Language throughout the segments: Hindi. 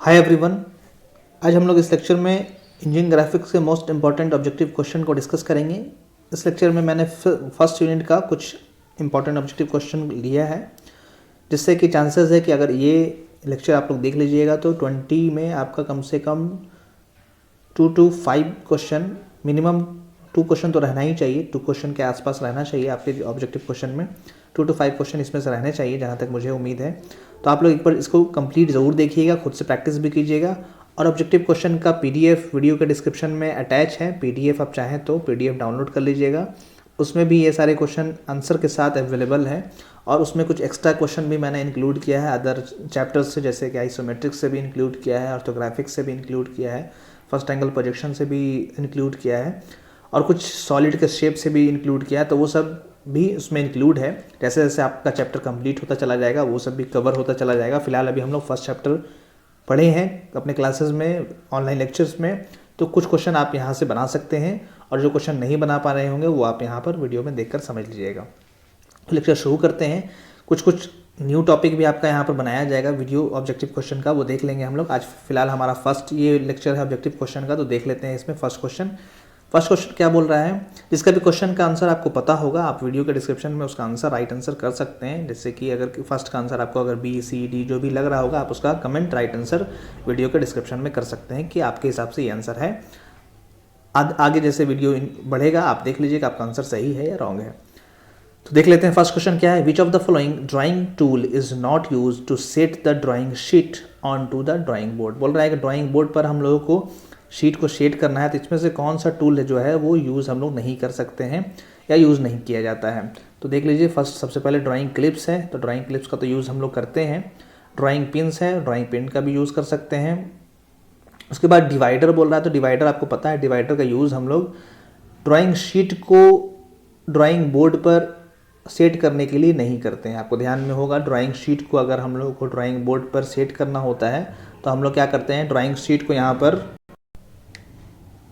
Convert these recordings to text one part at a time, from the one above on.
Hi everyone. आज हम लोग इस लेक्चर में इंजीनियरिंग ग्राफिक्स के मोस्ट इंपॉर्टेंट ऑब्जेक्टिव क्वेश्चन को डिस्कस करेंगे। इस लेक्चर में मैंने फर्स्ट यूनिट का कुछ इंपॉर्टेंट ऑब्जेक्टिव क्वेश्चन लिया है, जिससे कि चांसेस है कि अगर ये लेक्चर आप लोग देख लीजिएगा तो 20 में आपका कम से कम 2 to 5 क्वेश्चन, मिनिमम 2 क्वेश्चन तो रहना ही चाहिए, 2 क्वेश्चन के आसपास रहना चाहिए आपके ऑब्जेक्टिव क्वेश्चन में। 2 to 5 क्वेश्चन इसमें से रहने चाहिए, जहाँ तक मुझे उम्मीद है। तो आप लोग एक बार इसको कंप्लीट ज़रूर देखिएगा, खुद से प्रैक्टिस भी कीजिएगा। और ऑब्जेक्टिव क्वेश्चन का पीडीएफ वीडियो के डिस्क्रिप्शन में अटैच है। पीडीएफ आप चाहें तो पीडीएफ डाउनलोड कर लीजिएगा, उसमें भी ये सारे क्वेश्चन आंसर के साथ अवेलेबल है। और उसमें कुछ एक्स्ट्रा क्वेश्चन भी मैंने इंक्लूड किया है अदर चैप्टर्स से, जैसे कि आइसोमेट्रिक्स से भी इंक्लूड किया है, ऑर्थोग्राफिक्स से भी इंक्लूड किया है, फर्स्ट एंगल प्रोजेक्शन से भी इंक्लूड किया है, और कुछ सॉलिड के शेप से भी इंक्लूड किया है। तो वो सब भी उसमें इंक्लूड है। जैसे जैसे आपका चैप्टर कंप्लीट होता चला जाएगा वो सब भी कवर होता चला जाएगा। फिलहाल अभी हम लोग फर्स्ट चैप्टर पढ़े हैं अपने क्लासेस में, ऑनलाइन लेक्चर्स में। तो कुछ क्वेश्चन आप यहाँ से बना सकते हैं, और जो क्वेश्चन नहीं बना पा रहे होंगे वो आप यहाँ पर वीडियो में देखकर समझ लीजिएगा। तो लेक्चर शुरू करते हैं। कुछ न्यू टॉपिक भी आपका यहाँ पर बनाया जाएगा वीडियो ऑब्जेक्टिव क्वेश्चन का, वो देख लेंगे हम लोग। आज फिलहाल हमारा फर्स्ट ये लेक्चर है ऑब्जेक्टिव क्वेश्चन का, तो देख लेते हैं इसमें फर्स्ट क्वेश्चन क्या बोल रहा है। जिसका भी क्वेश्चन का आंसर आपको पता होगा, आप वीडियो के डिस्क्रिप्शन में उसका आंसर, राइट आंसर कर सकते हैं। जैसे कि अगर फर्स्ट का आंसर आपको अगर बी सी डी जो भी लग रहा होगा, आप उसका कमेंट राइट आंसर वीडियो के डिस्क्रिप्शन में कर सकते हैं कि आपके हिसाब से ये आंसर है। आगे जैसे वीडियो बढ़ेगा आप देख लीजिएगा आपका आंसर सही है या रॉन्ग है। तो देख लेते हैं फर्स्ट क्वेश्चन क्या है। Which of the following drawing tool is not use to set the drawing sheet on to the drawing board. बोल रहा है कि ड्राइंग बोर्ड पर हम लोगों को शीट को शेड करना है, तो इसमें से कौन सा टूल है जो है वो यूज़ हम लोग नहीं कर सकते हैं या यूज़ नहीं किया जाता है। तो देख लीजिए, फर्स्ट सबसे पहले ड्राइंग क्लिप्स है, तो ड्राइंग क्लिप्स का तो यूज़ हम लोग करते हैं। ड्राइंग पिन्स है, ड्राइंग पिन का भी यूज़ कर सकते हैं। उसके बाद डिवाइडर बोल रहा है, तो डिवाइडर आपको पता है, डिवाइडर का यूज़ हम लोग ड्राइंग शीट को ड्राइंग बोर्ड पर सेट करने के लिए नहीं करते हैं। आपको ध्यान में होगा, ड्राइंग शीट को अगर हम लोग को ड्राइंग बोर्ड पर सेट करना होता है तो हम लोग क्या करते हैं, ड्राइंग शीट को यहाँ पर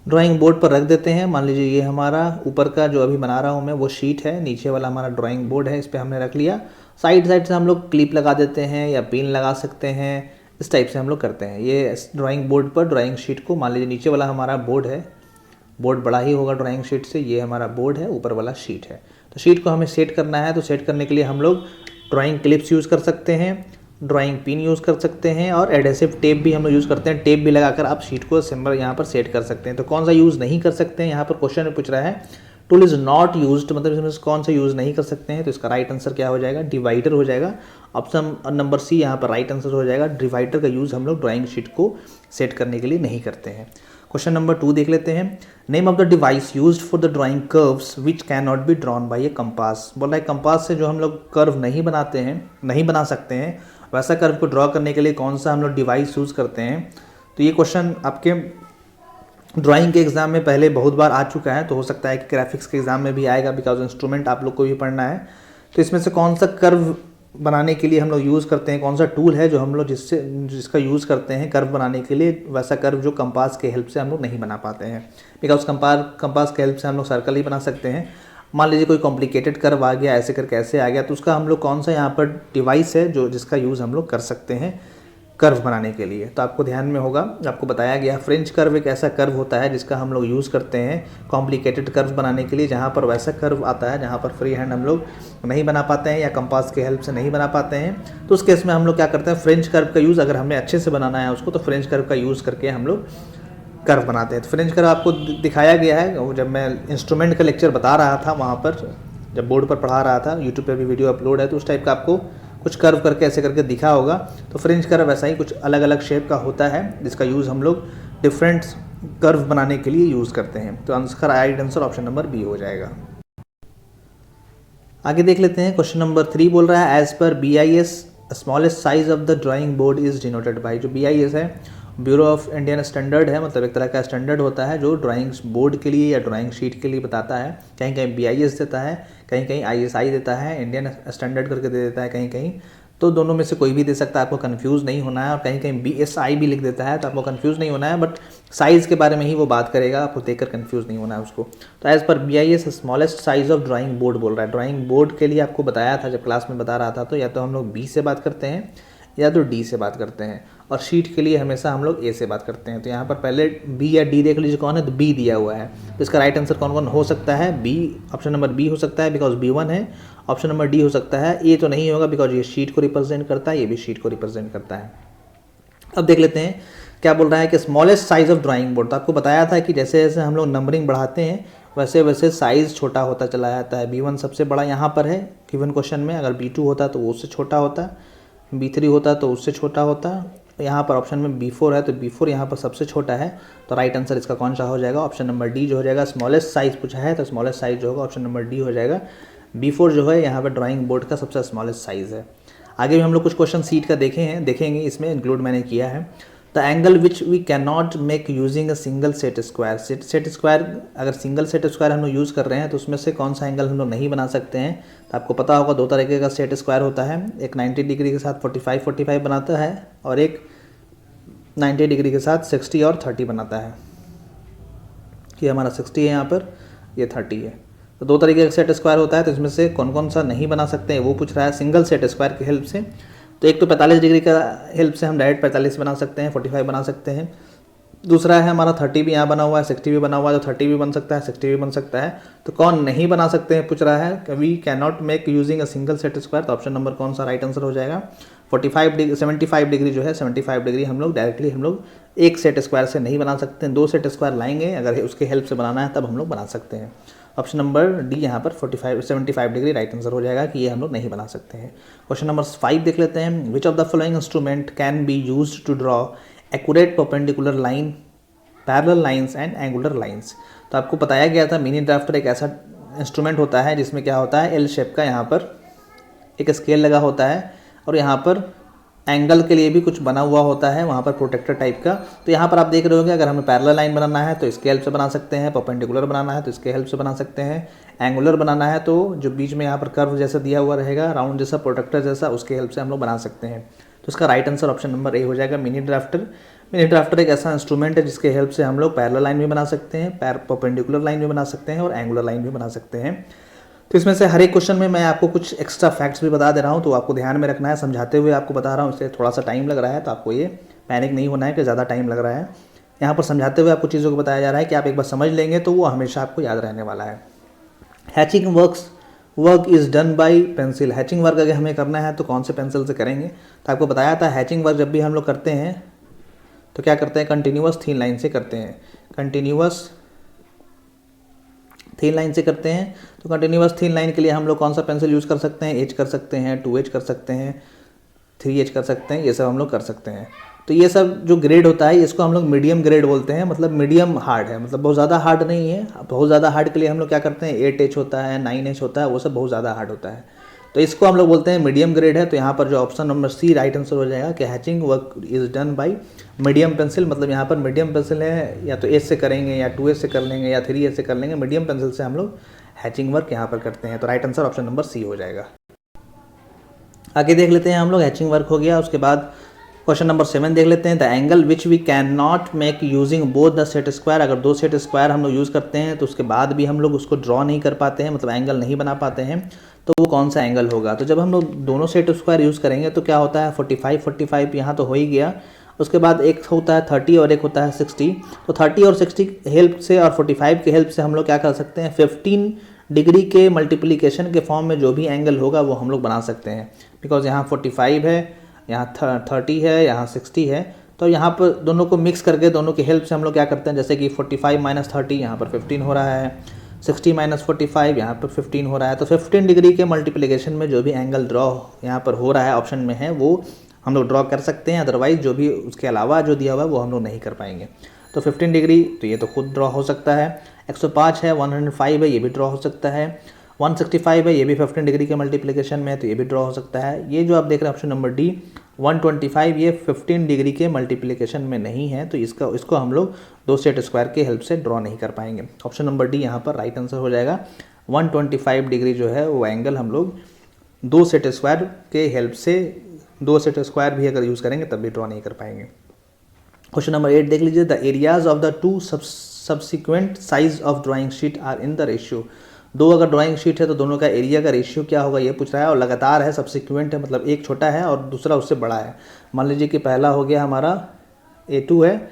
ड्राइंग बोर्ड पर रख देते हैं। मान लीजिए ये हमारा ऊपर का जो अभी बना रहा हूँ मैं वो शीट है, नीचे वाला हमारा ड्राइंग बोर्ड है, इस पर हमने रख लिया। साइड से हम लोग क्लिप लगा देते हैं या पिन लगा सकते हैं, इस टाइप से हम लोग करते हैं। ये ड्राइंग बोर्ड पर ड्राइंग शीट को, मान लीजिए नीचे वाला हमारा बोर्ड है, बोर्ड बड़ा ही होगा ड्राइंग शीट से, ये हमारा बोर्ड है, ऊपर वाला शीट है। तो शीट को हमें सेट करना है, तो सेट करने के लिए हम लोग ड्राइंग क्लिप्स यूज़ कर सकते हैं, ड्राइंग पिन यूज़ कर सकते हैं, और एडेसिव टेप भी हम लोग यूज़ करते हैं। टेप भी लगाकर आप शीट को सिंबल यहाँ पर सेट कर सकते हैं। तो कौन सा यूज़ नहीं कर सकते हैं, यहाँ पर क्वेश्चन में पूछ रहा है टूल इज़ नॉट यूज्ड, मतलब इसमें कौन सा यूज़ नहीं कर सकते हैं। तो इसका राइट आंसर क्या हो जाएगा, डिवाइडर हो जाएगा। ऑप्शन नंबर सी यहाँ पर राइट आंसर हो जाएगा। डिवाइडर का यूज़ हम लोग ड्राइंग शीट को सेट करने के लिए नहीं करते हैं। क्वेश्चन नंबर 2 देख लेते हैं। Name of the device used for the drawing curves which can not be drawn by A compass. बोल रहा है कंपास से जो हम लोग कर्व नहीं बनाते हैं, नहीं बना सकते हैं, वैसा कर्व को ड्रॉ करने के लिए कौन सा हम लोग डिवाइस यूज़ करते हैं। तो ये क्वेश्चन आपके ड्राइंग के एग्जाम में पहले बहुत बार आ चुका है, तो हो सकता है कि ग्राफिक्स के एग्जाम में भी आएगा, बिकॉज इंस्ट्रूमेंट आप लोग को भी पढ़ना है। तो इसमें से कौन सा कर्व बनाने के लिए हम लोग यूज़ करते हैं, कौन सा टूल है जो हम लोग जिसका यूज़ करते हैं कर्व बनाने के लिए, वैसा कर्व जो कंपास के हेल्प से हम लोग नहीं बना पाते हैं। बिकॉज कंपास के हेल्प से हम लोग सर्कल ही बना सकते हैं। मान लीजिए कोई कॉम्प्लिकेटेड कर्व आ गया, ऐसे करके ऐसे आ गया, तो उसका हम लोग कौन सा यहाँ पर डिवाइस है जो जिसका यूज़ हम लोग कर सकते हैं कर्व बनाने के लिए। तो आपको ध्यान में होगा, आपको बताया गया फ्रेंच कर्व एक ऐसा कर्व होता है जिसका हम लोग यूज़ करते हैं कॉम्प्लिकेटेड कर्व बनाने के लिए, जहाँ पर वैसा कर्व आता है जहाँ पर फ्री हैंड हम लोग नहीं बना पाते हैं या कंपास के हेल्प से नहीं बना पाते हैं। तो उस केस में हम लोग क्या करते हैं, फ्रेंच कर्व का यूज़, अगर हमें अच्छे से बनाना है उसको, तो फ्रेंच कर्व का यूज़ करके हम लोग कर्व बनाते हैं। तो फ्रेंच कर्व आपको दिखाया गया है जब मैं इंस्ट्रूमेंट का लेक्चर बता रहा था, वहाँ पर जब बोर्ड पर पढ़ा रहा था, यूट्यूब पे भी वीडियो अपलोड है, तो उस टाइप का आपको कुछ कर्व करके ऐसे करके दिखा होगा। तो फ्रेंच कर्व वैसा ही कुछ अलग अलग शेप का होता है जिसका यूज़ हम लोग डिफरेंट कर्व बनाने के लिए यूज़ करते हैं। तो answer right answer option number B हो जाएगा। आगे देख लेते हैं। क्वेश्चन नंबर 3 बोल रहा है एज पर BIS smallest size of the drawing board is denoted by. जो BIS है, ब्यूरो ऑफ इंडियन स्टैंडर्ड है, मतलब एक तरह का स्टैंडर्ड होता है जो ड्राइंग बोर्ड के लिए या ड्राइंग शीट के लिए बताता है। कहीं कहीं BIS देता है, कहीं कहीं ISI देता है, इंडियन स्टैंडर्ड करके दे देता है कहीं कहीं। तो दोनों में से कोई भी दे सकता है, आपको कंफ्यूज नहीं होना है। और कहीं कहीं BSI भी लिख देता है, तो आपको कंफ्यूज नहीं होना है, बट साइज़ के बारे में ही वो बात करेगा, आपको देखकर कंफ्यूज नहीं होना है उसको। तो एज पर BIS smallest size of drawing board बोल रहा है। ड्राइंग बोर्ड के लिए आपको बताया था जब क्लास में बता रहा था, तो या तो हम लोग B से बात करते हैं या तो डी से बात करते हैं, और शीट के लिए हमेशा हम लोग ए से बात करते हैं। तो यहाँ पर पहले बी या डी देख लीजिए कौन है, तो बी दिया हुआ है। तो इसका राइट आंसर कौन कौन हो सकता है, बी, ऑप्शन नंबर बी हो सकता है बिकॉज B1 है। ऑप्शन नंबर डी हो सकता है, ए तो नहीं होगा बिकॉज ये शीट को रिप्रेजेंट करता है, ये भी शीट को रिप्रेजेंट करता है। अब देख लेते हैं क्या बोल रहा है कि smallest size of drawing board. तो आपको बताया था कि जैसे जैसे हम लोग नंबरिंग बढ़ाते हैं वैसे वैसे साइज़ छोटा होता चला जाता है। B1 सबसे बड़ा यहाँ पर है गिवन क्वेश्चन में, अगर B2 होता तो वो उससे छोटा होता, B3 होता तो उससे छोटा होता, यहाँ पर ऑप्शन में B4 है तो B4 यहाँ पर सबसे छोटा है। तो राइट आंसर इसका कौन सा हो जाएगा, ऑप्शन नंबर डी जो हो जाएगा। स्मॉलेस्ट साइज़ पूछा है तो स्मॉलेस्ट साइज़ जो होगा ऑप्शन नंबर डी हो जाएगा। B4 जो है यहाँ पर ड्राइंग बोर्ड का सबसे स्मॉलेस्ट साइज़ है। आगे भी हम लोग कुछ क्वेश्चन सीट का देखेंगे, इसमें इंक्लूड मैंने किया है। The angle which we can not make using a single set square. Set square, अगर सिंगल सेट स्क्वायर हम लोग यूज़ कर रहे हैं तो उसमें से कौन सा एंगल हम लोग नहीं बना सकते हैं। तो आपको पता होगा दो तरीके का सेट स्क्वायर होता है, एक 90 डिग्री के साथ 45 बनाता है और एक 90 डिग्री के साथ 60 और 30 बनाता है। ये हमारा 60 है यहाँ पर, ये 30 है। तो दो तरीके का सेट स्क्वायर होता है, तो इसमें से कौन कौन सा नहीं बना सकते हैं वो पूछ रहा है सिंगल सेट स्क्वायर की हेल्प से। तो एक तो 45 डिग्री का हेल्प से हम डायरेक्ट 45 बना सकते हैं, 45 बना सकते हैं। दूसरा है हमारा 30 भी यहाँ बना हुआ है, 60 भी बना हुआ है, तो 30 भी बन सकता है, 60 भी बन सकता है। तो कौन नहीं बना सकते हैं पूछ रहा है, we can not make using a single set square. तो ऑप्शन नंबर कौन सा राइट आंसर हो जाएगा, 75 डिग्री जो है 75 डिग्री हम लोग डायरेक्टली हम लोग एक सेट स्क्वायर से नहीं बना सकते हैं, दो सेट स्क्वायर लाएंगे, अगर उसके हेल्प से बनाना है तब हम लोग बना सकते हैं। ऑप्शन नंबर डी यहाँ पर 75 डिग्री राइट आंसर हो जाएगा कि ये हम लोग नहीं बना सकते हैं। क्वेश्चन नंबर 5 देख लेते हैं। Which of the following instrument can be used to draw accurate perpendicular line, parallel lines and angular lines. तो आपको बताया गया था मिनी ड्राफ्टर एक ऐसा इंस्ट्रूमेंट होता है जिसमें क्या होता है, एल शेप का यहाँ पर एक स्केल लगा होता है और यहाँ पर एंगल के लिए भी कुछ बना हुआ होता है वहाँ पर प्रोटेक्टर टाइप का। तो यहाँ पर आप देख रहे होंगे अगर हमें पैरेलल लाइन बनाना है तो इसके हेल्प से बना सकते हैं, परपेंडिकुलर बनाना है तो इसके हेल्प से बना सकते हैं, एंगुलर बनाना है तो जो बीच में यहाँ पर कर्व जैसा दिया हुआ रहेगा, राउंड जैसा, प्रोटेक्टर जैसा, उसके हेल्प से हम लोग बना सकते हैं। तो इसका राइट आंसर ऑप्शन नंबर ए हो जाएगा, मिनी ड्राफ्टर। मिनी ड्राफ्टर एक ऐसा इंस्ट्रूमेंट है जिसके हेल्प से हम लोग पैरेलल लाइन भी बना सकते हैं, परपेंडिकुलर लाइन भी बना सकते हैं और एंगुलर लाइन भी बना सकते हैं। तो इसमें से हर एक क्वेश्चन में मैं आपको कुछ एक्स्ट्रा फैक्ट्स भी बता दे रहा हूँ, तो आपको ध्यान में रखना है, समझाते हुए आपको बता रहा हूँ, इसलिए थोड़ा सा टाइम लग रहा है, तो आपको ये पैनिक नहीं होना है कि ज़्यादा टाइम लग रहा है। यहाँ पर समझाते हुए आपको चीज़ों को बताया जा रहा है कि आप एक बार समझ लेंगे तो वो हमेशा आपको याद रहने वाला है। Hatching work is done by pencil. Hatching work अगर हमें करना है तो कौन से पेंसिल से करेंगे, तो आपको बताया था हैचिंग वर्क जब भी हम लोग करते हैं तो क्या करते हैं, कंटिन्यूअस थिन लाइन से करते हैं, कंटिन्यूअस थिन लाइन से करते हैं। तो कंटिन्यूअस थिन लाइन के लिए हम लोग कौन सा पेंसिल यूज़ कर सकते हैं, एच कर सकते हैं, 2H कर सकते हैं, 3H कर सकते हैं, ये सब हम लोग कर सकते हैं। तो ये सब जो ग्रेड होता है इसको हम लोग मीडियम ग्रेड बोलते हैं, मतलब मीडियम हार्ड है, मतलब बहुत ज़्यादा हार्ड नहीं है। बहुत ज़्यादा हार्ड के लिए हम लोग क्या करते हैं, 8H होता है, 9H होता है, वो सब बहुत ज़्यादा हार्ड होता है। तो इसको हम लोग बोलते हैं मीडियम ग्रेड है। तो यहाँ पर जो option number C right answer हो जाएगा कि hatching work is done by medium pencil. मतलब यहाँ पर मीडियम पेंसिल है, या तो एच से करेंगे या 2H से कर लेंगे या 3H से कर लेंगे, मीडियम पेंसिल से हम लोग हैचिंग वर्क यहाँ पर करते हैं। तो right answer option number C हो जाएगा। आगे देख लेते हैं हम लोग, हैचिंग वर्क हो गया, उसके बाद क्वेश्चन नंबर 7 देख लेते हैं। The angle which we can not make using both the set square. अगर दो सेट स्क्वायर हम लोग यूज़ करते हैं तो उसके बाद भी हम लोग उसको ड्रॉ नहीं कर पाते हैं, मतलब एंगल नहीं बना पाते हैं, तो वो कौन सा एंगल होगा। तो जब हम लोग दोनों सेट स्क्वायर यूज़ करेंगे तो क्या होता है, 45 यहाँ तो हो ही गया, उसके बाद एक होता है 30 और एक होता है 60। तो 30 और 60 हेल्प से और 45 के हेल्प से हम लोग क्या कर सकते हैं, 15 डिग्री के मल्टीप्लिकेशन के फॉर्म में जो भी एंगल होगा वो हम लोग बना सकते हैं। बिकॉज यहाँ 45 है, यहाँ 30 है, यहाँ 60 है, तो यहाँ पर दोनों को मिक्स करके दोनों की हेल्प से हम लोग क्या करते हैं, जैसे कि 45 माइनस 30 यहाँ पर 15 हो रहा है, 60 माइनस 45 यहाँ पर 15 हो रहा है। तो 15 डिग्री के मल्टीप्लिकेशन में जो भी एंगल ड्रॉ यहाँ पर हो रहा है ऑप्शन में है वो हम लोग ड्रॉ कर सकते हैं, अदरवाइज जो भी उसके अलावा जो दिया हुआ है वो हम लोग नहीं कर पाएंगे। तो 15 डिग्री तो ये तो खुद ड्रॉ हो सकता है, 105 है, 105 है, ये भी ड्रॉ हो सकता है, 165 है, ये भी 15 डिग्री के मल्टीप्लिकेशन में है तो ये भी ड्रॉ हो सकता है। ये जो आप देख रहे हैं ऑप्शन नंबर डी 125 ये 15 डिग्री के मल्टीप्लिकेशन में नहीं है, तो इसको हम लोग दो सेट स्क्वायर के हेल्प से ड्रॉ नहीं कर पाएंगे। ऑप्शन नंबर डी यहाँ पर राइट आंसर हो जाएगा। 125 डिग्री जो है वो एंगल हम लोग दो सेट स्क्वायर के हेल्प से, दो सेट स्क्वायर भी अगर यूज़ करेंगे तब भी ड्रॉ नहीं कर पाएंगे। क्वेश्चन नंबर 8 देख लीजिए। The areas of the two subsequent size of drawing sheet are in the ratio. दो अगर ड्राइंग शीट है तो दोनों का एरिया का रेशियो क्या होगा ये पूछ रहा है, और लगातार है, सब्सिक्वेंट है, मतलब एक छोटा है और दूसरा उससे बड़ा है। मान लीजिए कि पहला हो गया हमारा A2 है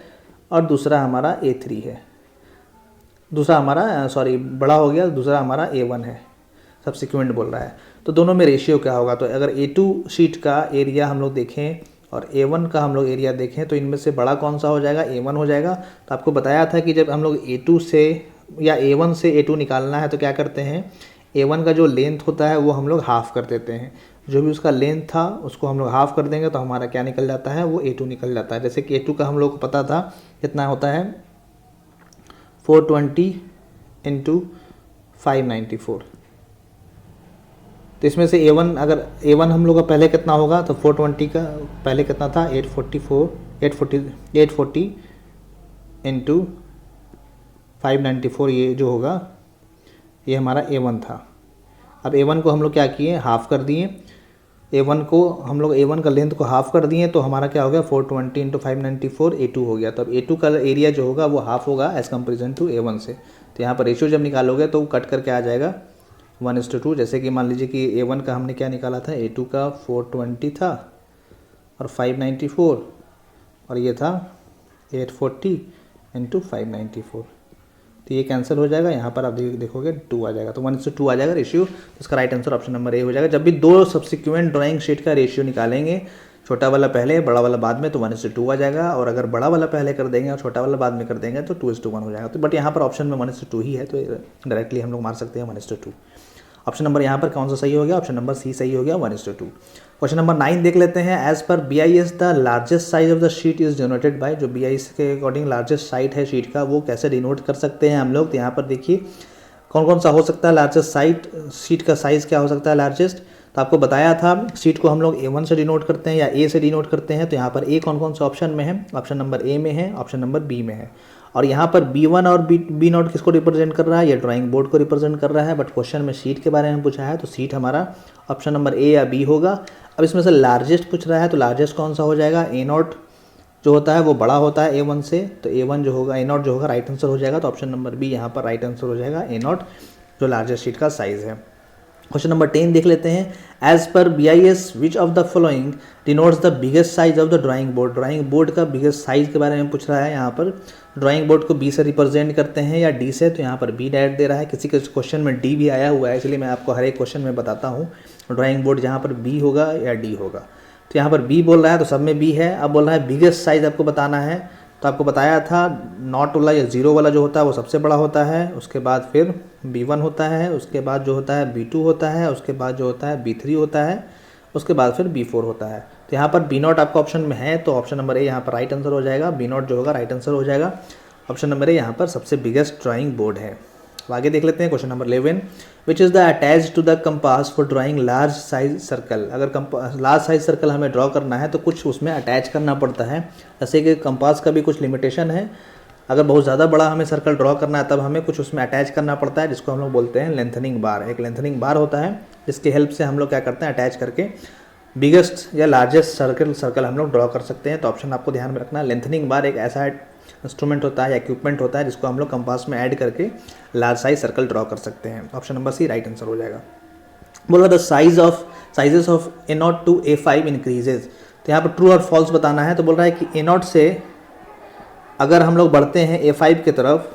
और दूसरा हमारा A3 है, दूसरा हमारा बड़ा हो गया, दूसरा हमारा A1 है, सब्सिक्वेंट बोल रहा है। तो दोनों में रेशियो क्या होगा, तो अगर A2 शीट का एरिया हम लोग देखें और A1 का हम लोग एरिया देखें तो इनमें से बड़ा कौन सा हो जाएगा, A1 हो जाएगा। तो आपको बताया था कि जब हम लोग A2 से या A1 से A2 निकालना है तो क्या करते हैं, A1 का जो लेंथ होता है वो हम लोग हाफ़ कर देते हैं, जो भी उसका लेंथ था उसको हम लोग हाफ़ कर देंगे तो हमारा क्या निकल जाता है, वो A2 निकल जाता है। जैसे कि A2 का हम लोग को पता था कितना होता है, 420 इंटू 594। तो इसमें से A1 अगर A1 हम लोग का पहले कितना होगा, तो 420 का पहले कितना था, 840 इंटू 594, ये जो होगा ये हमारा A1 था। अब A1 को हम लोग क्या किए, हाफ़ कर दिए। A1 को हम लोग A1 का लेंथ को हाफ़ कर दिए तो हमारा क्या हो गया, 420 इंटू 594 A2 हो गया। तो अब A2 का एरिया जो होगा वो हाफ़ होगा एज़ कम्पेरिजन टू A1 से। तो यहाँ पर रेशियो जब निकालोगे तो कट करके आ जाएगा 1:2। जैसे कि मान लीजिए कि A1 का हमने क्या निकाला था, A2 का 420 था और 594, और ये था 840 इंटू 594। तो ये कैंसिल हो जाएगा, यहाँ पर आप देखोगे 2 आ जाएगा, तो 1:2 आ जाएगा रेशियो। इसका राइट आंसर ऑप्शन नंबर ए हो जाएगा। जब भी दो सब्सिक्वेंट ड्राइंग शीट का रेशियो निकालेंगे, छोटा वाला पहले बड़ा वाला बाद में, तो 1:2 आ जाएगा, और अगर बड़ा वाला पहले कर देंगे और छोटा वाला बाद में कर देंगे तो 2:1 हो जाएगा। तो बट यहाँ पर ऑप्शन में 1:2 ही है, तो डायरेक्टली हम लोग मार सकते हैं 1:2। ऑप्शन नंबर यहाँ पर कौन सा सही हो गया, ऑप्शन नंबर सी सही हो गया, 1:2। क्वेश्चन नंबर 9 देख लेते हैं। एज पर BIS the largest size of the sheet is denoted by, जो BIS के अकॉर्डिंग लार्जेस्ट साइज है शीट का वो कैसे डिनोट कर सकते हैं हम लोग। तो यहाँ पर देखिए कौन कौन सा हो सकता है लार्जेस्ट साइज, शीट का साइज़ क्या हो सकता है लार्जेस्ट। तो आपको बताया था शीट को हम लोग A1 से डिनोट करते हैं या A से डिनोट करते हैं। तो यहाँ पर A कौन कौन सा ऑप्शन में है, ऑप्शन नंबर A में है, ऑप्शन नंबर B में है। और यहाँ पर B1 और B0 किसको रिप्रेजेंट कर रहा है, ये ड्राइंग बोर्ड को रिप्रेजेंट कर रहा है। बट क्वेश्चन में शीट के बारे में पूछा है तो शीट हमारा ऑप्शन नंबर A या B होगा। अब इसमें से लार्जेस्ट पूछ रहा है तो लार्जेस्ट कौन सा हो जाएगा, A0 जो होता है वो बड़ा होता है A1 से, तो A1 जो होगा, A0 जो होगा राइट आंसर हो जाएगा। तो ऑप्शन नंबर B यहाँ पर राइट आंसर हो जाएगा, A0 जो लार्जेस्ट शीट का साइज़ है। क्वेश्चन नंबर 10 देख लेते हैं। एज पर BIS which of the following denotes the biggest size of the drawing board, drawing board का बिगेस्ट साइज के बारे में पूछ रहा है। यहाँ पर ड्राइंग बोर्ड को B से रिप्रेजेंट करते हैं या D से, तो यहाँ पर B डायरेक्ट दे रहा है। किसी के क्वेश्चन में D भी आया हुआ है, इसलिए मैं आपको हर एक क्वेश्चन में बताता हूँ ड्राइंग बोर्ड जहाँ पर B होगा या D होगा। तो यहाँ पर B बोल रहा है तो सब में B है। अब बोल रहा है बिगेस्ट साइज आपको बताना है, तो आपको बताया था नॉट वाला या जीरो वाला जो होता है वो सबसे बड़ा होता है, उसके बाद फिर B1 होता है, उसके बाद जो होता है B2 होता है, उसके बाद जो होता है B3 होता है, उसके बाद फिर B4 होता है। तो यहाँ पर B0 आपका ऑप्शन में है, तो ऑप्शन नंबर A यहाँ पर राइट आंसर हो जाएगा। B0 जो होगा राइट आंसर हो जाएगा। ऑप्शन नंबर A यहाँ पर सबसे बिगेस्ट ड्राइंग बोर्ड है। तो आगे देख लेते हैं question number 11। Which is the attach to the compass for drawing large size circle. अगर लार्ज साइज सर्कल हमें ड्रॉ करना है तो कुछ उसमें अटैच करना पड़ता है। जैसे कि कंपास का भी कुछ लिमिटेशन है, अगर बहुत ज़्यादा बड़ा हमें सर्कल ड्रॉ करना है तब हमें कुछ उसमें अटैच करना पड़ता है, जिसको हम लोग बोलते हैं लेंथनिंग बार। एक लेंथनिंग बार होता है जिसकी हेल्प से हम लोग क्या करते हैं, अटैच करके बिगेस्ट या लार्जेस्ट सर्कल हम लोग ड्रॉ कर सकते हैं। तो ऑप्शन आपको ध्यान में रखना है, लेंथनिंग बार एक ऐसा इंस्ट्रूमेंट होता है या इक्विपमेंट होता है जिसको हम लोग कंपास में ऐड करके लार्ज साइज सर्कल ड्रॉ कर सकते हैं। Option number C right answer हो जाएगा। बोला the sizes of A0 to A5 increases. तो यहाँ पर ट्रू और फॉल्स बताना है। तो बोल रहा है कि A0 से अगर हम लोग बढ़ते हैं A5 की तरफ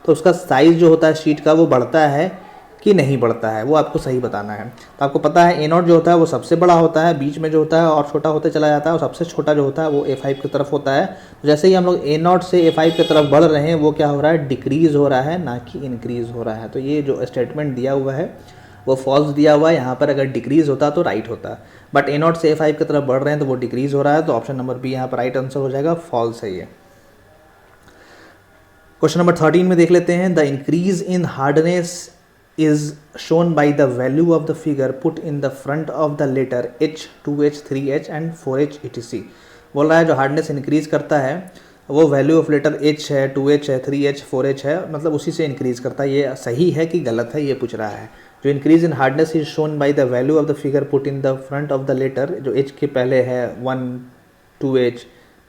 तो उसका साइज़ जो होता है शीट का वो बढ़ता है कि नहीं बढ़ता है, वो आपको सही बताना है। तो आपको पता है A0 जो होता है वो सबसे बड़ा होता है, बीच में जो होता है और छोटा होते चला जाता है, और सबसे छोटा जो होता है वो A5 की तरफ होता है। तो जैसे ही हम लोग A0 से A5 की तरफ बढ़ रहे हैं वो क्या हो रहा है, डिक्रीज़ हो रहा है, ना कि इंक्रीज़ हो रहा है। तो ये जो स्टेटमेंट दिया हुआ है वो फॉल्स दिया हुआ है। यहाँ पर अगर डिक्रीज़ होता तो राइट होता, बट A0 से A5 की तरफ बढ़ रहे हैं तो वो डिक्रीज़ हो रहा है। तो ऑप्शन नंबर बी यहाँ पर राइट आंसर हो जाएगा, फॉल्स है ये। क्वेश्चन नंबर 13 में देख लेते हैं। The increase in hardness is shown by the value of the figure put in the front of the letter H, 2H, 3H and 4H etc. बोल रहा है जो हार्डनेस इंक्रीज करता है वो वैल्यू ऑफ लेटर H है, 2H है, 3H, 4H है, मतलब उसी से इंक्रीज करता है। ये सही है कि गलत है ये पूछ रहा है। जो increase in hardness is shown by the value of the figure put in the front of the letter, जो H के पहले है 1, 2H,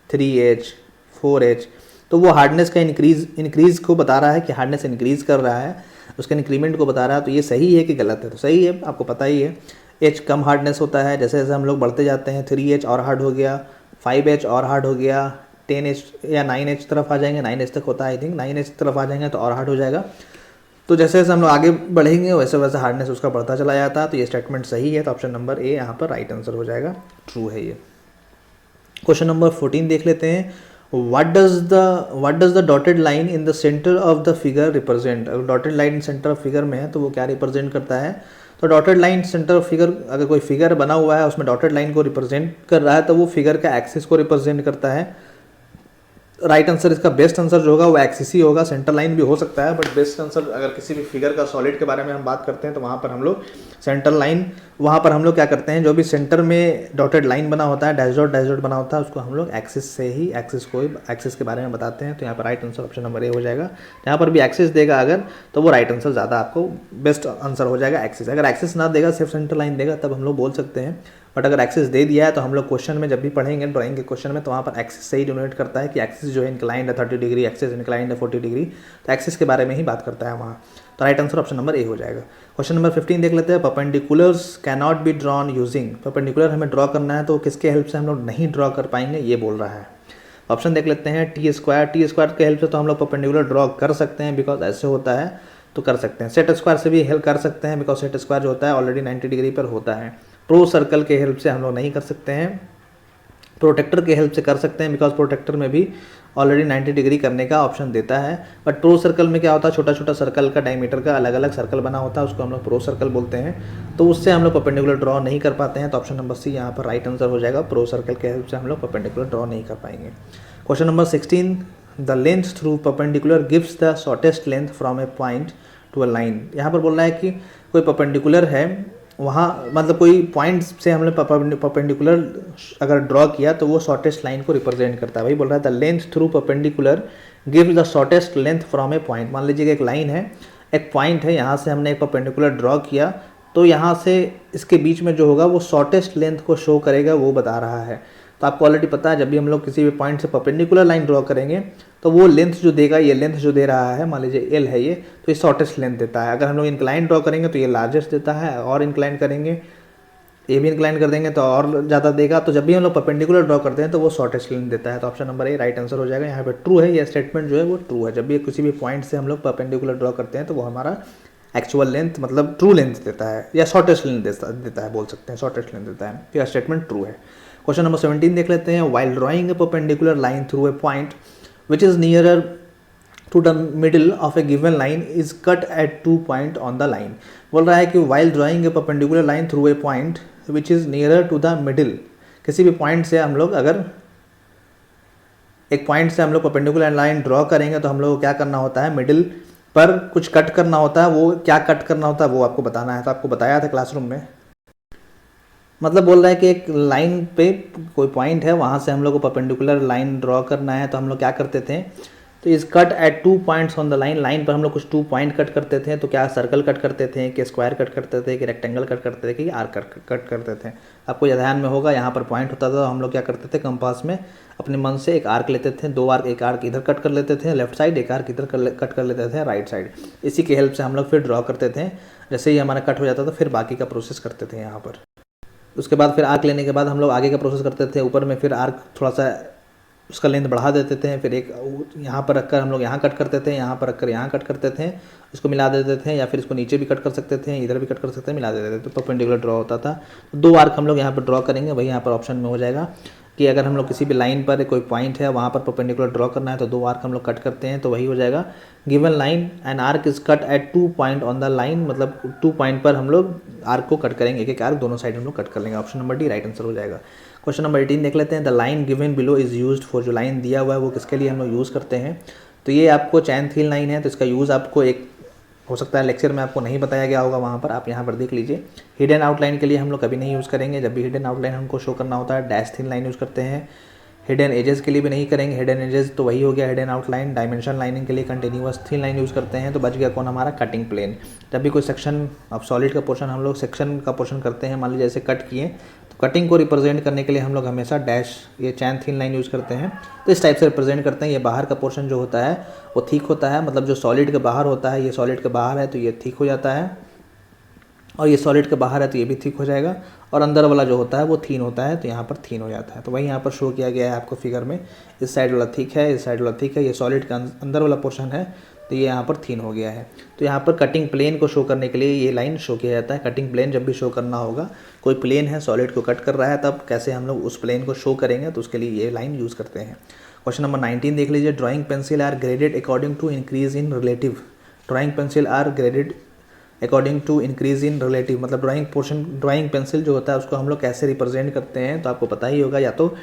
3H, 4H, तो वो हार्डनेस का इंक्रीज को बता रहा है कि हार्डनेस इंक्रीज कर रहा है। उसके इंक्रीमेंट को बता रहा है, तो ये सही है कि गलत है? तो सही है, आपको पता ही है। H कम हार्डनेस होता है, जैसे जैसे हम लोग बढ़ते जाते हैं 3H और हार्ड हो गया, 5H और हार्ड हो गया, 10H या 9H तरफ आ जाएंगे, 9H तक होता है आई थिंक, 9H तरफ आ जाएंगे तो और हार्ड हो जाएगा। तो जैसे जैसे हम लोग आगे बढ़ेंगे वैसे वैसे हार्डनेस उसका बढ़ता चला जाता है। तो ये स्टेटमेंट सही है, तो ऑप्शन नंबर ए यहाँ पर राइट आंसर हो जाएगा, ट्रू है ये। क्वेश्चन नंबर 14 देख लेते हैं। What does the dotted line in the center of the figure represent? अगर dotted line center of figure में है तो वो क्या रिप्रेजेंट करता है? तो dotted line center of figure, अगर कोई फिगर बना हुआ है उसमें डॉटेड लाइन को रिप्रेजेंट कर रहा है तो वो फिगर का एक्सिस को रिप्रेजेंट करता है। राइट आंसर इसका बेस्ट आंसर जो होगा वो एक्सिस ही होगा, सेंटर लाइन भी हो सकता है, बट बेस्ट आंसर अगर किसी भी फिगर का सॉलिड के बारे में हम बात करते हैं तो वहाँ पर हम लोग सेंटर लाइन, वहाँ पर हम लोग क्या करते हैं, जो भी सेंटर में डॉटेड लाइन बना होता है, डैश डॉट बना होता है, उसको हम लोग एक्सिस से ही एक्सिस के बारे में बताते हैं। तो यहाँ पर राइट आंसर ऑप्शन नंबर ए हो जाएगा। यहाँ पर भी एक्सिस देगा अगर, तो वो राइट आंसर ज़्यादा आपको बेस्ट आंसर हो जाएगा एक्सिस। अगर एक्सिस ना देगा, सिर्फ सेंटर लाइन देगा, तब हम लोग बोल सकते हैं। बट अगर एक्सिस दे दिया है तो हम लोग क्वेश्चन में जब भी पढ़ेंगे ड्राइंग के क्वेश्चन में, तो वहाँ पर एक्सिस से ही डिनोट करता है कि एक्सिस जो है इंक्लाइंड है 30 डिग्री, एक्सिस इंक्लाइंड है 40 डिग्री, तो एक्सिस के बारे में ही बात करता है वहाँ। तो राइट आंसर ऑप्शन नंबर ए हो जाएगा। क्वेश्चन नंबर 15 देख लेते हैं। Perpendiculars can not be drawn using, perpendicular हमें ड्रॉ करना है तो किसके हेल्प से हम लोग नहीं ड्रॉ कर पाएंगे, ये बोल रहा है। ऑप्शन देख लेते हैं। टी स्क्वायर के हेल्प से तो हम लोग परपेंडिकुलर ड्रॉ कर सकते हैं, बिकॉज ऐसे होता है तो कर सकते हैं। सेट स्क्वायर से भी हेल्प कर सकते हैं, बिकॉज सेट स्क्वायर जो होता है ऑलरेडी 90 डिग्री पर होता है। प्रो सर्कल के हेल्प से हम लोग नहीं कर सकते हैं, प्रोटेक्टर के हेल्प से कर सकते हैं, बिकॉज प्रोटेक्टर में भी ऑलरेडी 90 डिग्री करने का ऑप्शन देता है। बट प्रो सर्कल में क्या होता है, छोटा छोटा सर्कल का डायमीटर का अलग अलग सर्कल बना होता है, उसको हम लोग प्रो सर्कल बोलते हैं, तो उससे हम लोग परपेंडिकुलर ड्रॉ नहीं कर पाते हैं। तो ऑप्शन नंबर सी यहाँ पर राइट आंसर हो जाएगा, प्रो सर्कल के हेल्प से हम लोग परपेंडिकुलर ड्रॉ नहीं कर पाएंगे। Question number 16, the length through perpendicular gives the shortest length from a point to a line. यहाँ पर बोल रहा है कि कोई परपेंडिकुलर है, वहाँ मतलब कोई पॉइंट से हमने परपेंडिकुलर अगर ड्रॉ किया तो वो शॉर्टेस्ट लाइन को रिप्रेजेंट करता है। वही बोल रहा है the length through perpendicular gives the shortest length from a point. मान लीजिए कि एक लाइन है, एक पॉइंट है, यहाँ से हमने एक परपेंडिकुलर ड्रॉ किया, तो यहाँ से इसके बीच में जो होगा वो शॉर्टेस्ट लेंथ को शो करेगा, वो बता रहा है। तो आपको ऑलरेडी पता है, जब भी हम लोग किसी भी पॉइंट से परपेंडिकुलर लाइन ड्रॉ करेंगे तो वो लेंथ जो देगा, ये लेंथ जो दे रहा है, मान लीजिए एल है ये, तो ये शॉर्टेस्ट लेंथ देता है। अगर हम लोग इंक्लाइन ड्रॉ करेंगे तो ये लार्जेस्ट देता है, और इंक्लाइन करेंगे, ये भी इंक्लाइन कर देंगे तो और ज़्यादा देगा। तो जब भी हम लोग परपेंडिकुलर ड्रॉ करते हैं तो वो शॉर्टेस्ट लेंथ देता है। तो option number A right answer हो जाएगा। यहाँ पे ट्रू है, ये स्टेटमेंट जो है वो ट्रू है। जब भी किसी भी पॉइंट से हम लोग परपेंडिकुलर ड्रॉ करते हैं तो वो हमारा एक्चुअल लेंथ मतलब ट्रू लेंथ देता है, या शॉर्टेस्ट लेंथ देता है, बोल सकते हैं शॉर्टेस्ट लेंथ देता है। तो यह स्टेटमेंट ट्रू है। क्वेश्चन नंबर 17 देख लेते हैं। While drawing a perpendicular line through a point which is nearer to the middle of a given line is cut at 2 point on the line. बोल रहा है कि while drawing a perpendicular line through a point which is nearer to the middle, किसी भी पॉइंट से हम लोग अगर एक पॉइंट से हम लोग परपेंडिकुलर लाइन ड्रॉ करेंगे तो हम लोग को क्या करना होता है, मिडिल पर कुछ कट करना होता है। वो क्या कट करना होता है वो आपको बताना है। तो आपको बताया था क्लासरूम में, मतलब बोल रहा है कि एक लाइन पे कोई पॉइंट है, वहाँ से हम लोग को परपेंडिकुलर लाइन ड्रॉ करना है, तो हम लोग क्या करते थे, तो इस cut at 2 points on the line, line पर हम लोग कुछ 2 पॉइंट कट करते थे। तो क्या सर्कल कट करते थे, कि स्क्वायर कट करते थे, कि रेक्टेंगल कट करते थे, कि आर्क कट करते थे। आपको यह ध्यान में होगा, यहाँ पर पॉइंट होता था तो हम लोग क्या करते थे, कंपास में अपने मन से एक आर्क लेते थे, 2 आर्क, एक आर्क इधर कट कर लेते थे लेफ्ट साइड, एक आर्क इधर कट कर लेते थे राइट साइड। इसी के हेल्प से हम लोग फिर ड्रॉ करते थे। जैसे ही हमारा कट हो जाता था फिर बाकी का प्रोसेस करते थे यहाँ पर। उसके बाद फिर आर्क लेने के बाद हम लोग आगे का प्रोसेस करते थे। ऊपर में फिर आर्क थोड़ा सा उसका लेंथ बढ़ा देते थे, फिर एक यहाँ पर रखकर हम लोग यहाँ कट करते थे, यहाँ पर रखकर यहाँ कट करते थे, इसको मिला देते थे, या फिर इसको नीचे भी कट कर सकते थे, इधर भी कट कर सकते थे, मिला देते थे, तो परपेंडिकुलर ड्रॉ होता था। 2 आर्क हम लोग यहाँ पर ड्रॉ करेंगे, वही यहाँ पर ऑप्शन में हो जाएगा कि अगर हम लोग किसी भी लाइन पर कोई पॉइंट है वहाँ पर परपेंडिकुलर ड्रॉ करना है तो 2 आर्क हम लोग कट करते हैं, तो वही हो जाएगा given line and arc is cut at 2 point on the line, मतलब 2 पॉइंट पर हम लोग आर्क को कट करेंगे, एक आर्क दोनों साइड हम लोग कट कर लेंगे। Option number D right answer हो जाएगा। क्वेश्चन नंबर 18 देख लेते हैं। The line given below is used for, जो लाइन दिया हुआ है वो किसके लिए हम लोग यूज़ करते हैं, तो ये आपको चैन थील लाइन है, तो इसका यूज़ आपको एक हो सकता है लेक्चर में आपको नहीं बताया गया होगा, वहाँ पर आप यहाँ पर देख लीजिए। हिडन आउटलाइन के लिए हम लोग कभी नहीं यूज़ करेंगे, जब भी हिडन आउटलाइन हमको शो करना होता है डैश थीन लाइन यूज़ करते हैं। हिडन एजेस के लिए भी नहीं करेंगे, हिडन एजेस तो वही हो गया हिडन आउटलाइन। डायमेंशन लाइनिंग के लिए कंटिन्यूअस थीन लाइन यूज़ करते हैं। तो बच गया कौन, हमारा कटिंग प्लेन। जब भी कोई सेक्शन, अब सॉलिड का पोर्शन हम लोग सेक्शन का पोर्शन करते हैं, मान लीजिए जैसे कट किए तो कटिंग को रिप्रेजेंट करने के लिए हम लोग हमेशा डैश ये चैन थिन लाइन यूज़ करते हैं, तो इस टाइप से रिप्रेजेंट करते हैं। ये बाहर का पोर्शन जो होता है वो थिक होता है, मतलब जो सॉलिड के बाहर होता है, ये सॉलिड के बाहर है तो ये थिक हो जाता है, और ये सॉलिड के बाहर है तो ये भी थिक हो जाएगा, और अंदर वाला जो होता है वो थीन होता है तो यहाँ पर थीन हो जाता है। तो वही यहाँ पर शो किया गया है आपको फिगर में, इस साइड वाला थिक है, इस साइड वाला थिक है, ये सॉलिड का अंदर वाला पोर्शन है तो ये यहाँ पर थीन हो गया है। तो यहाँ पर कटिंग प्लेन को शो करने के लिए ये लाइन शो किया जाता है। कटिंग प्लेन जब भी शो करना होगा, कोई प्लेन है सॉलिड को कट कर रहा है, तब कैसे हम लोग उस प्लेन को शो करेंगे, तो उसके लिए ये लाइन यूज़ करते हैं। क्वेश्चन नंबर 19 देख लीजिए। Drawing pencil are graded according to increase in relative. Drawing pencil are graded according to increase in relative, मतलब ड्राइंग पेंसिल जो होता है उसको हम लोग कैसे रिप्रेजेंट करते हैं, तो आपको पता ही होगा, या तो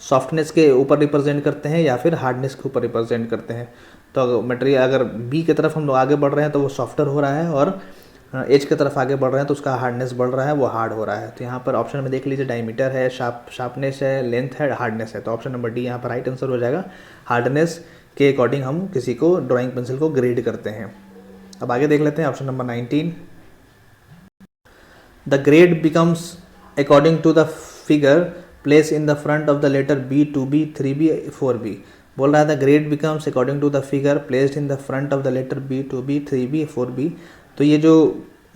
सॉफ्टनेस के ऊपर रिप्रेजेंट करते हैं या फिर हार्डनेस के ऊपर रिप्रेजेंट करते हैं। तो मटेरियल अगर बी की तरफ हम लोग आगे बढ़ रहे हैं तो वो सॉफ्टर हो रहा है, और एज की तरफ आगे बढ़ रहे हैं तो उसका हार्डनेस बढ़ रहा है, वो हार्ड हो रहा है। तो यहाँ पर ऑप्शन में देख लीजिए, डायमीटर है, शार्पनेस है, लेंथ है, हार्डनेस है, तो ऑप्शन नंबर डी यहाँ पर राइट आंसर हो जाएगा। हार्डनेस के अकॉर्डिंग हम किसी को ड्राइंग पेंसिल को ग्रेड करते हैं। अब आगे देख लेते हैं option number 19। The grade becomes according to the figure place in the front of the letter B, 2B, 3B, 4B। बोल रहा है the grade becomes according to the figure placed in the front of the letter B, 2B, 3B, 4B। तो ये जो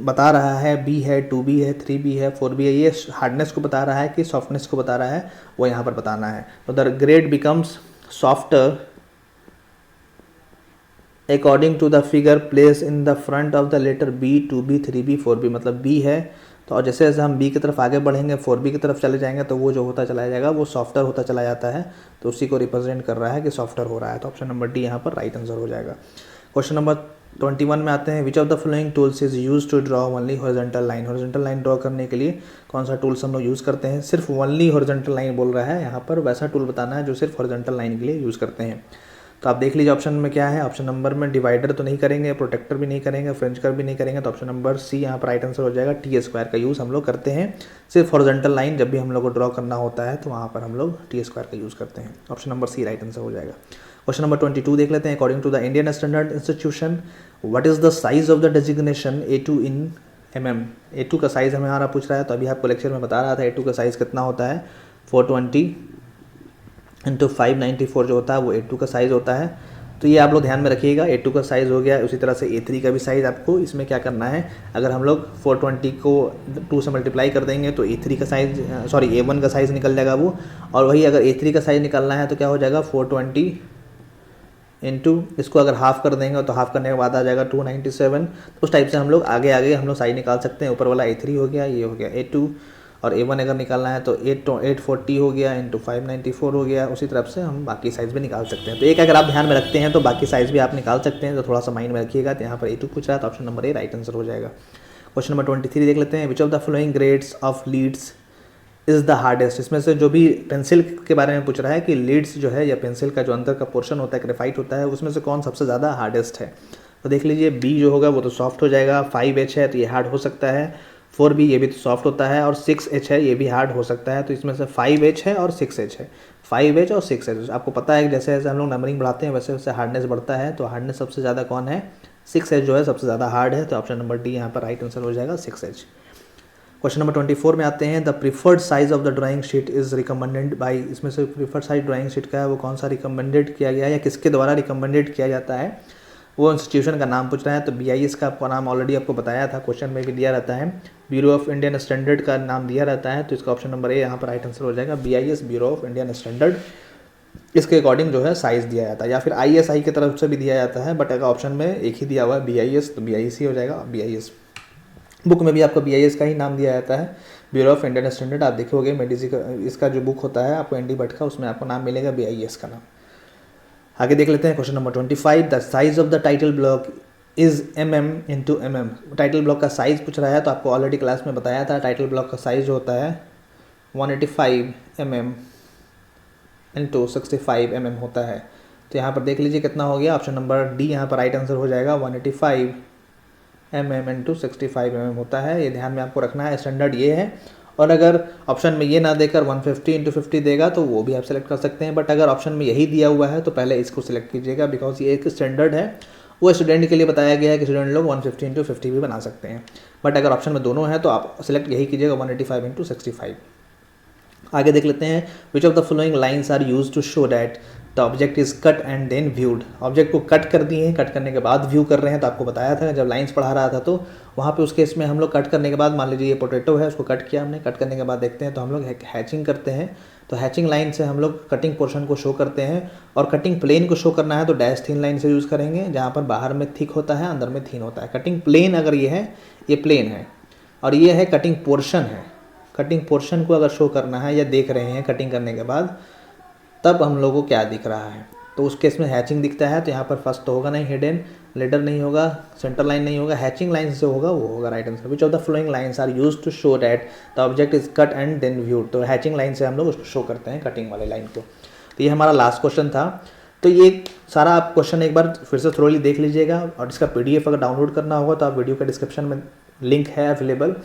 बता रहा है B है, 2B है, 3B है, 4B है, ये हार्डनेस को बता रहा है कि सॉफ्टनेस को बता रहा है, वो यहाँ पर बताना है। तो the grade becomes softer according to the figure place in the front of the letter B, 2B, 3B, 4B। मतलब B है तो जैसे जैसे हम B की तरफ आगे बढ़ेंगे, 4B की तरफ चले जाएंगे, तो वो जो होता चला जाएगा वो सॉफ्टर होता चला जाता है, तो उसी को रिप्रेजेंट कर रहा है कि सॉफ्टर हो रहा है। तो ऑप्शन नंबर डी यहाँ पर राइट आंसर हो जाएगा। क्वेश्चन नंबर 21 में आते हैं। Which of the following tools is use to draw only horizontal line. Horizontal line draw करने के लिए कौन सा टूल्स हम लोग यूज़ करते हैं। सिर्फ ओनली हॉरिजॉन्टल लाइन बोल रहा है यहाँ पर, वैसा टूल बताना है जो सिर्फ हॉरिजॉन्टल लाइन के लिए यूज़ करते हैं। तो आप देख लीजिए ऑप्शन में क्या है। ऑप्शन नंबर में डिवाइडर तो नहीं करेंगे, प्रोटेक्टर भी नहीं करेंगे, फ्रेंच कर्व भी नहीं करेंगे, तो ऑप्शन नंबर सी यहाँ पर राइट आंसर हो जाएगा। टी स्क्वायर का यूज़ हम लोग करते हैं सिर्फ हॉरिजॉन्टल लाइन जब भी हम लोग को ड्रॉ करना होता है, तो वहाँ पर हम लोग टी स्क्वायर का यूज़ करते हैं। Option number C right answer हो जाएगा। क्वेश्चन नंबर 22 देख लेते हैं। According to the Indian standard institution what is the size of the designation A2 in mm। A2 का साइज़ हमारा पूछ रहा है, तो अभी आपको लेक्चर में बता रहा था A2 का साइज़ कितना होता है। 420 × 594 जो होता है वो A2 का साइज़ होता है। तो ये आप लोग ध्यान में रखिएगा, A2 का साइज़ हो गया। उसी तरह से A3 का भी साइज़ आपको इसमें क्या करना है, अगर हम लोग 420 को 2 से मल्टीप्लाई कर देंगे तो A3 का साइज़ A1 का साइज़ निकल जाएगा वो, और वही अगर A3 का साइज़ निकालना है तो क्या हो जाएगा 420 इंटू इसको अगर हाफ़ कर देंगे तो हाफ़ करने के बाद आ जाएगा 297। उस टाइप से हम लोग आगे आगे हम लोग साइज़ निकाल सकते हैं। ऊपर वाला A3 हो गया, ये हो गया A2, और A1 अगर निकालना है तो 840 हो गया इंटू 594 हो गया। उसी तरफ से हम बाकी साइज़ भी निकाल सकते हैं। तो एक अगर आप ध्यान में रखते हैं तो बाकी साइज़ भी आप निकाल सकते हैं, तो थोड़ा सा माइंड में रखिएगा। तो यहाँ पर A2 पूछ रहा है तो option number A right answer हो जाएगा। क्वेश्चन नंबर 23 देख लेते हैं। Which of the following grades of leads is the hardest. इसमें से जो भी पेंसिल के बारे में पूछ रहा है कि लीड्स जो है या पेंसिल का जो अंदर का पोर्शन होता है, ग्रेफाइट होता है, उसमें से कौन सबसे ज़्यादा हार्डेस्ट है। तो देख लीजिए B जो होगा वो तो सॉफ्ट हो जाएगा, 5H है तो ये हार्ड हो सकता है, 4B ये भी तो सॉफ्ट होता है, और 6H है ये भी हार्ड हो सकता है। तो इसमें से 5H है और 6H है, 5H और 6H। आपको पता है कि जैसे जैसे हम लोग नंबरिंग बढ़ाते हैं वैसे वैसे हार्डनेस बढ़ता है, तो हार्डनेस सबसे ज़्यादा कौन है, 6H जो है सबसे ज़्यादा हार्ड है। तो ऑप्शन नंबर डी यहाँ पर राइट आंसर हो जाएगा 6H। क्वेश्चन नंबर 24 में आते हैं। The preferred size of the drawing sheet is recommended by. इसमें से प्रीफर्ड साइज ड्राइंग शीट का है वो कौन सा रिकमेंडेड किया गया है या किसके द्वारा रिकमेंडेड किया जाता है, वो इंस्टीट्यूशन का नाम पूछ रहा है। तो BIS का आपको नाम ऑलरेडी आपको बताया था, क्वेश्चन में भी दिया रहता है। ब्यूरो ऑफ इंडियन स्टैंडर्ड का नाम दिया रहता है, तो इसका ऑप्शन नंबर ए यहाँ पर राइट आंसर हो जाएगा। BIS bureau of Indian standard, इसके अकॉर्डिंग जो है साइज़ दिया जाता है, या फिर ISI की तरफ से भी दिया जाता है, बट अगर ऑप्शन में एक ही दिया हुआ है BIS, तो BIS ही हो जाएगा। BIS बुक में भी आपको BIS का ही नाम दिया जाता है, ब्यूरो ऑफ इंडियन स्टैंडर्ड। आप देखोगे मेडिसी का इसका जो बुक होता है आपको ND भट्ट का, उसमें आपको नाम मिलेगा BIS का नाम। आगे देख लेते हैं question number 25। The size of the title block is mm × mm। Title block का साइज़ पूछ रहा है, तो आपको ऑलरेडी क्लास में बताया था टाइटल ब्लॉक का साइज़ जो होता है 185 mm × 65 mm होता है। तो यहाँ पर देख लीजिए कितना हो गया, ऑप्शन नंबर डी यहाँ पर राइट आंसर हो जाएगा। 185 mm × 65 mm होता है, ये ध्यान में आपको रखना है, स्टैंडर्ड ये है। और अगर ऑप्शन में ये ना देकर 150 × 50 देगा तो वो भी आप सेलेक्ट कर सकते हैं, बट अगर ऑप्शन में यही दिया हुआ है तो पहले इसको सिलेक्ट कीजिएगा, बिकॉज ये एक स्टैंडर्ड है, वो स्टूडेंट के लिए बताया गया है कि स्टूडेंट लोग 150 × 50 भी बना सकते हैं। बट अगर ऑप्शन में दोनों है तो आप सिलेक्ट यही कीजिएगा 185 × 65। आगे देख लेते हैं, which of the following lines are use to show that the object is cut and then viewed. Object को कट कर दिए हैं, कट करने के बाद व्यू कर रहे हैं। तो आपको बताया था जब लाइन्स पढ़ा रहा था तो वहाँ पे उस केस में हम लोग कट करने के बाद, मान लीजिए ये पोटैटो है, उसको कट किया हमने, कट करने के बाद देखते हैं तो हम लोग हैचिंग करते हैं। तो हैचिंग लाइन से हम लोग कटिंग पोर्शन को शो करते हैं, और कटिंग प्लेन को शो करना है तो डैश थिन लाइन से यूज़ करेंगे, जहाँ पर बाहर में थिक होता है, अंदर में थिन होता है। कटिंग प्लेन अगर ये है, ये प्लेन है, और ये है कटिंग पोर्शन है। कटिंग पोर्शन को अगर शो करना है या देख रहे हैं कटिंग करने के बाद, तब हम लोगों को क्या दिख रहा है, तो उस केस में हैचिंग दिखता है। तो यहाँ पर फर्स्ट तो होगा नहीं, हिडन लेडर नहीं होगा, सेंटर लाइन नहीं होगा, हैचिंग लाइन से होगा, वो होगा right answer. Which of the following lines are use to show that the object is cut and then viewed. तो हैचिंग लाइन से हम लोग उसको शो करते हैं, कटिंग वाले लाइन को। तो ये हमारा लास्ट क्वेश्चन था। तो ये सारा आप क्वेश्चन एक बार फिर से थोड़ी देख लीजिएगा, और इसका PDF अगर डाउनलोड करना होगा तो आप वीडियो के डिस्क्रिप्शन में लिंक है अवेलेबल,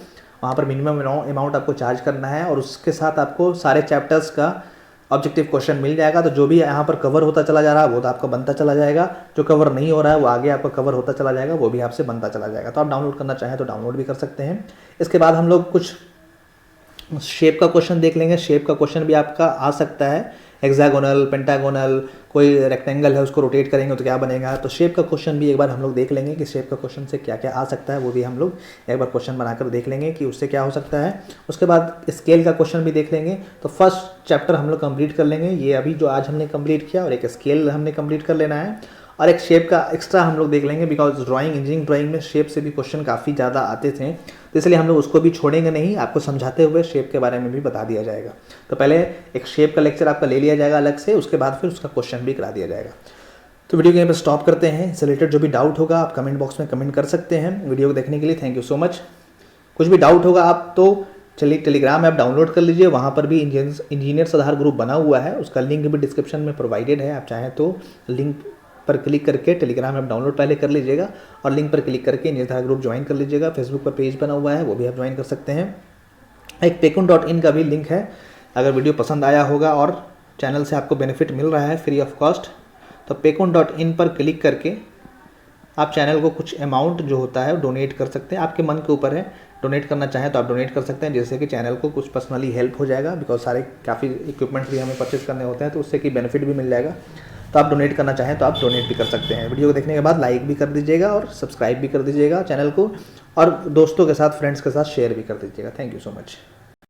वहाँ पर मिनिमम अमाउंट आपको चार्ज करना है, और उसके साथ आपको सारे चैप्टर्स का ऑब्जेक्टिव क्वेश्चन मिल जाएगा। तो जो भी यहाँ पर कवर होता चला जा रहा है वो तो आपका बनता चला जाएगा, जो कवर नहीं हो रहा है वो आगे आपका कवर होता चला जाएगा, वो भी आपसे बनता चला जाएगा। तो आप डाउनलोड करना चाहें तो डाउनलोड भी कर सकते हैं। इसके बाद हम लोग कुछ शेप का क्वेश्चन देख लेंगे। शेप का क्वेश्चन भी आपका आ सकता है, हेक्सागोनल, पेंटागोनल, कोई रेक्टेंगल है उसको रोटेट करेंगे तो क्या बनेगा। तो शेप का क्वेश्चन भी एक बार हम लोग देख लेंगे कि शेप का क्वेश्चन से क्या क्या आ सकता है, वो भी हम लोग एक बार क्वेश्चन बनाकर देख लेंगे कि उससे क्या हो सकता है। उसके बाद स्केल का क्वेश्चन भी देख लेंगे। तो फर्स्ट चैप्टर हम लोग कंप्लीट कर लेंगे, ये अभी जो आज हमने कंप्लीट किया, और एक स्केल हमने कंप्लीट कर लेना है, और एक शेप का एक्स्ट्रा हम लोग देख लेंगे, बिकॉज ड्राइंग, इंजीनियरिंग ड्राइंग में शेप से भी क्वेश्चन काफ़ी ज़्यादा आते थे, तो इसलिए हम लोग उसको भी छोड़ेंगे नहीं, आपको समझाते हुए शेप के बारे में भी बता दिया जाएगा। तो पहले एक शेप का लेक्चर आपका ले लिया जाएगा अलग से, उसके बाद फिर उसका क्वेश्चन भी करा दिया जाएगा। तो वीडियो के यहाँ पर स्टॉप करते हैं। इससे रिलेटेड जो भी डाउट होगा आप कमेंट बॉक्स में कमेंट कर सकते हैं। वीडियो को देखने के लिए थैंक यू सो मच। कुछ भी डाउट होगा आप तो चलिए टेलीग्राम ऐप डाउनलोड कर लीजिए, वहाँ पर भी इंजीनियर्स आधार ग्रुप बना हुआ है, उसका लिंक भी डिस्क्रिप्शन में प्रोवाइडेड है। आप चाहें तो लिंक पर क्लिक करके टेलीग्राम ऐप डाउनलोड पहले कर लीजिएगा, और लिंक पर क्लिक करके इंजीनियर्स आधार ग्रुप ज्वाइन कर लीजिएगा। फेसबुक पर पेज बना हुआ है, वो भी आप ज्वाइन कर सकते हैं। एक pekun.in का भी लिंक है, अगर वीडियो पसंद आया होगा और चैनल से आपको बेनिफिट मिल रहा है फ्री ऑफ कॉस्ट, तो pekun.in पर क्लिक करके आप चैनल को कुछ अमाउंट जो होता है डोनेट कर सकते हैं। आपके मन के ऊपर है, डोनेट करना चाहें तो आप डोनेट कर सकते हैं, जिससे कि चैनल को कुछ पर्सनली हेल्प हो जाएगा, बिकॉज सारे काफ़ी इक्विपमेंट्स भी हमें परचेज करने होते हैं, तो उससे कि बेनिफिट भी मिल जाएगा। तो आप डोनेट करना चाहें तो आप डोनेट भी कर सकते हैं। वीडियो को देखने के बाद लाइक भी कर दीजिएगा और सब्सक्राइब भी कर दीजिएगा चैनल को, और दोस्तों के साथ, फ्रेंड्स के साथ शेयर भी कर दीजिएगा। Thank you so much.